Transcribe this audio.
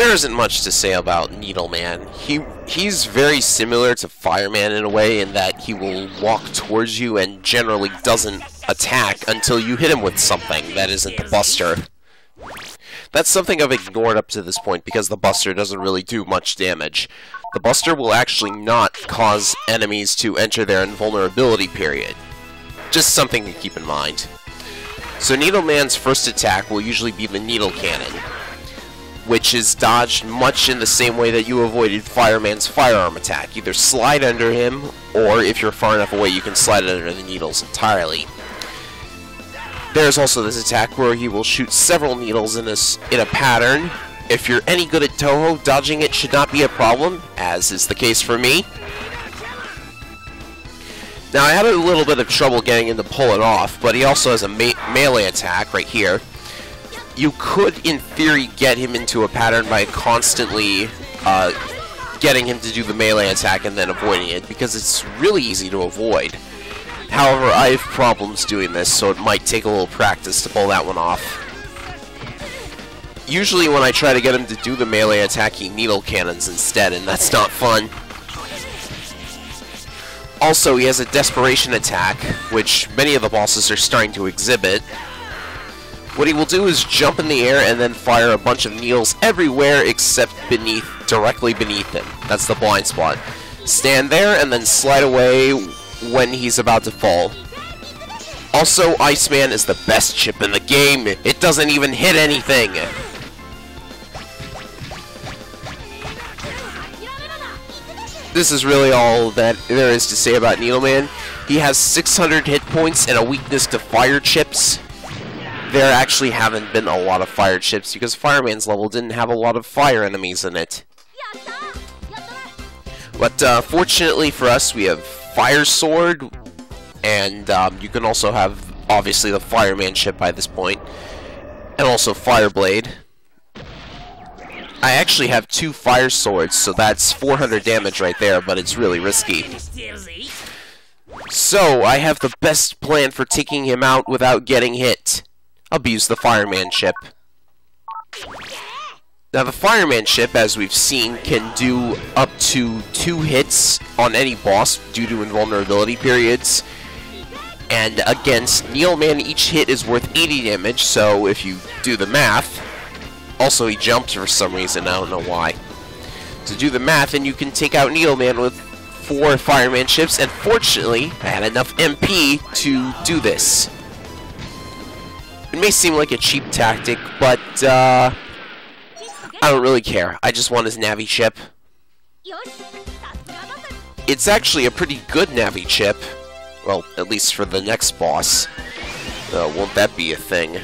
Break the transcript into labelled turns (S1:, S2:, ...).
S1: There isn't much to say about Needleman. He's very similar to Fireman in a way in that he will walk towards you and generally doesn't attack until you hit him with something that isn't the Buster. That's something I've ignored up to this point because the Buster doesn't really do much damage. The Buster will actually not cause enemies to enter their invulnerability period. Just something to keep in mind. So Needleman's first attack will usually be the Needle Cannon, which is dodged much in the same way that you avoided Fireman's firearm attack. Either slide under him, or if you're far enough away, you can slide under the needles entirely. There's also this attack where he will shoot several needles in a pattern. If you're any good at Touhou, dodging it should not be a problem, as is the case for me. Now, I had a little bit of trouble getting him to pull it off, but he also has a melee attack right here. You could, in theory, get him into a pattern by constantly getting him to do the melee attack and then avoiding it, because it's really easy to avoid. However, I have problems doing this, so it might take a little practice to pull that one off. Usually when I try to get him to do the melee attack, he needle cannons instead, and that's not fun. Also, he has a desperation attack, which many of the bosses are starting to exhibit. What he will do is jump in the air and then fire a bunch of needles everywhere except directly beneath him. That's the blind spot. Stand there and then slide away when he's about to fall. Also, Iceman is the best chip in the game. It doesn't even hit anything. This is really all that there is to say about Needleman. He has 600 hit points and a weakness to fire chips. There actually haven't been a lot of fire chips because Fireman's level didn't have a lot of fire enemies in it. But fortunately for us, we have Fire Sword, and you can also have, obviously, the Fireman chip by this point, and also Fireblade. I actually have 2 Fire Swords, so that's 400 damage right there, but it's really risky. So, I have the best plan for taking him out without getting hit. Abuse the Fireman chip. Now, the Fireman chip, as we've seen, can do up to 2 hits on any boss due to invulnerability periods. And against Needleman, each hit is worth 80 damage, so if you do the math... Also, he jumped for some reason, I don't know why. So do the math, and you can take out Needleman with 4 Fireman chips, and fortunately, I had enough MP to do this. It may seem like a cheap tactic, but, I don't really care. I just want his Navi chip. It's actually a pretty good Navi chip. Well, at least for the next boss. Won't that be a thing?